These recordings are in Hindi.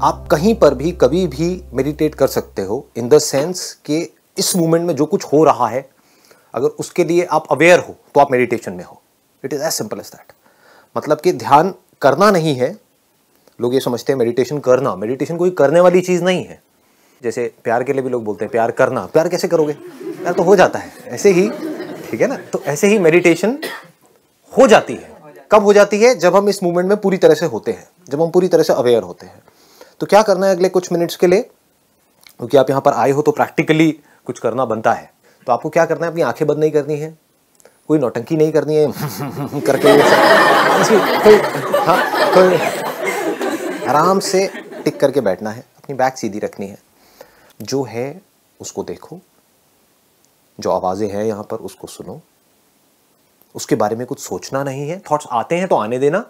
आप कहीं पर भी कभी भी मेडिटेट कर सकते हो, इन द सेंस कि इस मोमेंट में जो कुछ हो रहा है अगर उसके लिए आप अवेयर हो तो आप मेडिटेशन में हो। It is as simple as that. मतलब कि ध्यान करना नहीं है। लोग ये समझते हैं मेडिटेशन करना, मेडिटेशन कोई करने वाली चीज नहीं है। जैसे प्यार के लिए भी लोग बोलते हैं प्यार करना, प्यार कैसे करोगे, प्यार तो हो जाता है ऐसे ही, ठीक है ना। तो ऐसे ही मेडिटेशन हो जाती है। कब हो जाती है? जब हम इस मूवमेंट में पूरी तरह से होते हैं, जब हम पूरी तरह से अवेयर होते हैं। तो क्या करना है अगले कुछ मिनट्स के लिए, क्योंकि आप यहाँ पर आए हो तो प्रैक्टिकली कुछ करना बनता है। तो आपको क्या करना है, अपनी आंखें बंद नहीं करनी है, कोई नौटंकी नहीं करनी है करके कोई आराम से टिक करके बैठना है, अपनी बैक सीधी रखनी है, जो है उसको देखो, जो आवाजें हैं यहाँ पर उसको सुनो, उसके बारे में कुछ सोचना नहीं है। थॉट्स आते हैं तो आने देना,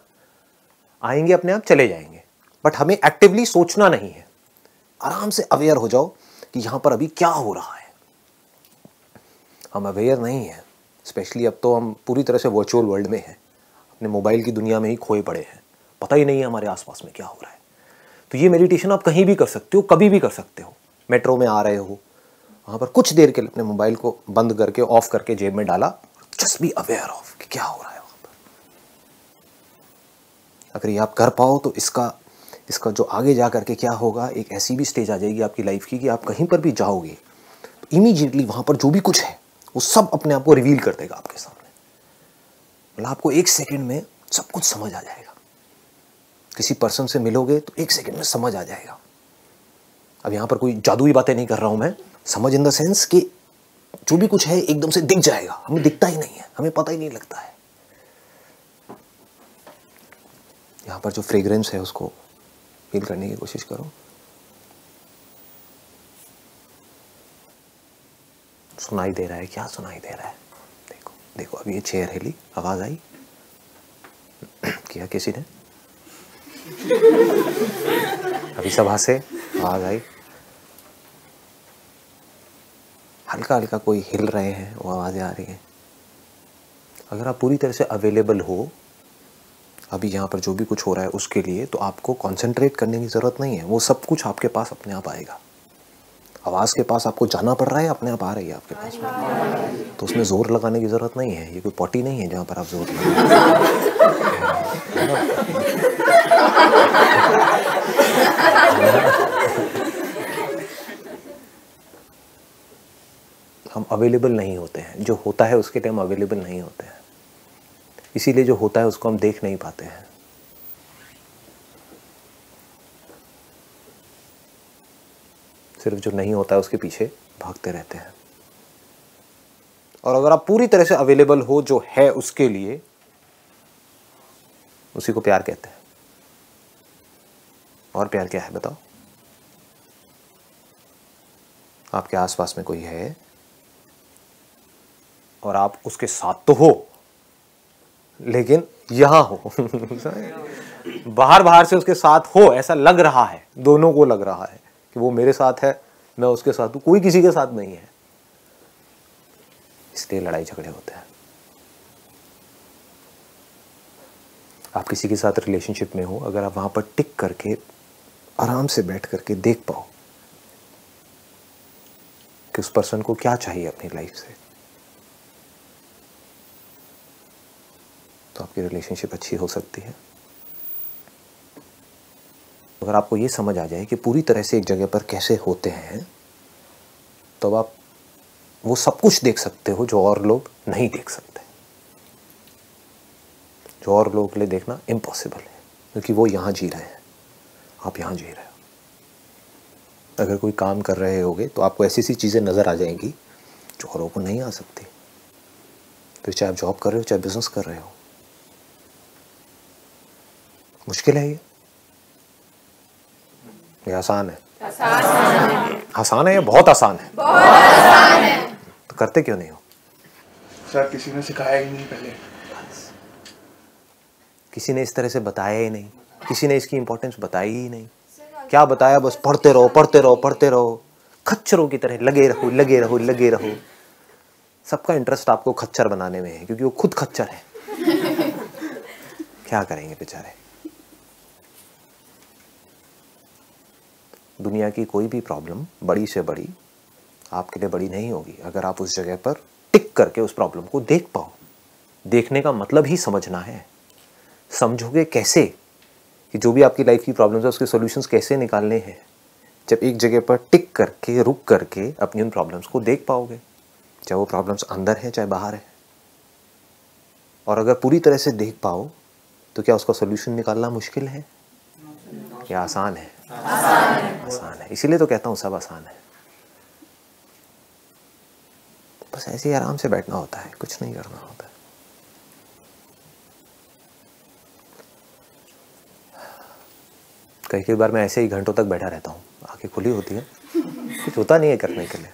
आएंगे अपने आप चले जाएंगे, बट हमें एक्टिवली सोचना नहीं है। आराम से अवेयर हो जाओ कि यहां पर अभी क्या हो रहा है। हम अवेयर नहीं है, स्पेशली अब तो हम पूरी तरह से वर्चुअल वर्ल्ड में हैं, अपने मोबाइल की दुनिया में ही खोए पड़े हैं, पता ही नहीं है हमारे आसपास में क्या हो रहा है। तो ये मेडिटेशन आप कहीं भी कर सकते हो, कभी भी कर सकते हो। मेट्रो में आ रहे हो, वहां पर कुछ देर के लिए अपने मोबाइल को बंद करके ऑफ करके जेब में डाला, जस्ट बी अवेयर ऑफ कि क्या हो रहा है वहां पर। अगर ये आप कर पाओ तो इसका जो आगे जा करके क्या होगा, एक ऐसी भी स्टेज आ जाएगी आपकी लाइफ की कि आप कहीं पर भी जाओगे तो इमीडिएटली वहां पर जो भी कुछ है वो सब अपने आप को रिवील कर देगा आपके सामने। मतलब आपको 1 सेकंड में सब कुछ समझ आ जाएगा। किसी पर्सन से मिलोगे तो 1 सेकंड में समझ आ जाएगा। अब यहां पर कोई जादुई बातें नहीं कर रहा हूं मैं, समझ इन द सेंस कि जो भी कुछ है एकदम से दिख जाएगा। हमें दिखता ही नहीं है, हमें पता ही नहीं लगता है। यहां पर जो फ्रेग्रेंस है उसको फील करने की कोशिश करो। सुनाई दे रहा है, क्या सुनाई दे रहा है? देखो देखो, अभी ये चेयर हिली, आवाज आई किया किसी ने, अभी सभा से आवाज आई, हल्का हल्का कोई हिल रहे हैं, वो आवाजें आ रही हैं। अगर आप पूरी तरह से अवेलेबल हो अभी यहाँ पर जो भी कुछ हो रहा है उसके लिए, तो आपको कंसंट्रेट करने की ज़रूरत नहीं है, वो सब कुछ आपके पास अपने आप आएगा। आवाज़ के पास आपको जाना पड़ रहा है, अपने आप आ रही है आपके पास में। तो उसमें ज़ोर लगाने की ज़रूरत नहीं है। ये कोई पॉटी नहीं है जहाँ पर आप जोर हम अवेलेबल नहीं होते हैं। जो होता है उसके लिए हम अवेलेबल नहीं होते हैं, इसीलिए जो होता है उसको हम देख नहीं पाते हैं। सिर्फ जो नहीं होता है उसके पीछे भागते रहते हैं। और अगर आप पूरी तरह से अवेलेबल हो जो है उसके लिए, उसी को प्यार कहते हैं। और प्यार क्या है बताओ? आपके आसपास में कोई है और आप उसके साथ तो हो, लेकिन यहां हो बाहर बाहर से उसके साथ हो, ऐसा लग रहा है, दोनों को लग रहा है कि वो मेरे साथ है, मैं उसके साथ हूं, कोई किसी के साथ नहीं है। इसलिए लड़ाई झगड़े होते हैं। आप किसी के साथ रिलेशनशिप में हो, अगर आप वहां पर टिक करके आराम से बैठ करके देख पाओ कि उस पर्सन को क्या चाहिए अपनी लाइफ से, तो आपकी रिलेशनशिप अच्छी हो सकती है। अगर आपको ये समझ आ जाए कि पूरी तरह से एक जगह पर कैसे होते हैं, तो अब आप वो सब कुछ देख सकते हो जो और लोग नहीं देख सकते, जो और लोगों के लिए देखना इम्पॉसिबल है, क्योंकि वो यहाँ जी रहे हैं, आप यहाँ जी रहे हो। अगर कोई काम कर रहे होगे तो आपको ऐसी सी चीज़ें नज़र आ जाएंगी जो औरों को नहीं आ सकती। तो चाहे आप जॉब कर रहे हो, चाहे बिजनेस कर रहे हो, मुश्किल है ये आसान है? आसान है या बहुत आसान है? बहुत आसान है। तो करते क्यों नहीं हो? सर किसी ने सिखाया ही नहीं पहले, किसी ने इस तरह से बताया ही नहीं, किसी ने इसकी इंपॉर्टेंस बताई ही नहीं। क्या बताया? बस पढ़ते रहो पढ़ते रहो पढ़ते रहो, खच्चरों की तरह लगे रहो लगे रहो लगे रहो। सबका इंटरेस्ट आपको खच्चर बनाने में है, क्योंकि वो खुद खच्चर है। क्या करेंगे बेचारे। दुनिया की कोई भी प्रॉब्लम बड़ी से बड़ी आपके लिए बड़ी नहीं होगी अगर आप उस जगह पर टिक करके उस प्रॉब्लम को देख पाओ। देखने का मतलब ही समझना है। समझोगे कैसे कि जो भी आपकी लाइफ की प्रॉब्लम्स है उसके सॉल्यूशंस कैसे निकालने हैं? जब एक जगह पर टिक करके रुक करके अपनी उन प्रॉब्लम्स को देख पाओगे, चाहे वो प्रॉब्लम्स अंदर है चाहे बाहर है। और अगर पूरी तरह से देख पाओ तो क्या उसका सॉल्यूशन निकालना मुश्किल है या आसान है? आसान है। इसीलिए तो कहता हूँ सब आसान है। बस ऐसे ही आराम से बैठना होता है, कुछ नहीं करना होता है। कई बार मैं ऐसे ही घंटों तक बैठा रहता हूँ, आंखें खुली होती है, कुछ होता नहीं है करने के लिए।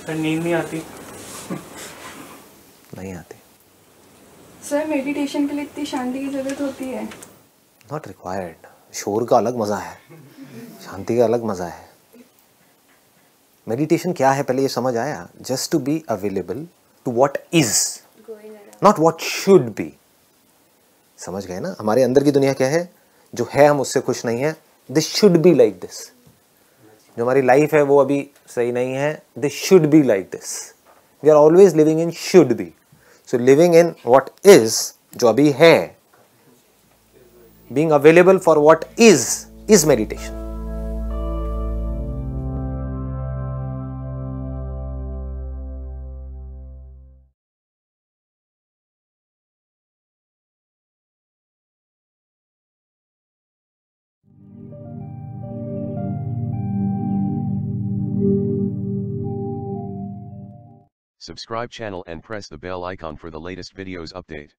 सर नींद नहीं आती? नहीं आती। सर मेडिटेशन के लिए इतनी शांति की जरूरत होती है? Not required. शोर का अलग मज़ा है, शांति का अलग मज़ा है। मेडिटेशन क्या है पहले ये समझ आया? Just to be available to what is, not what should be. समझ गए ना? हमारे अंदर की दुनिया क्या है? जो है हम उससे खुश नहीं है। This should be like this. जो हमारी लाइफ है वो अभी सही नहीं है। This should be like this. We are always living in should be. So living in what is, जो अभी है, being available for what is meditation. Subscribe channel and press the bell icon for the latest videos update.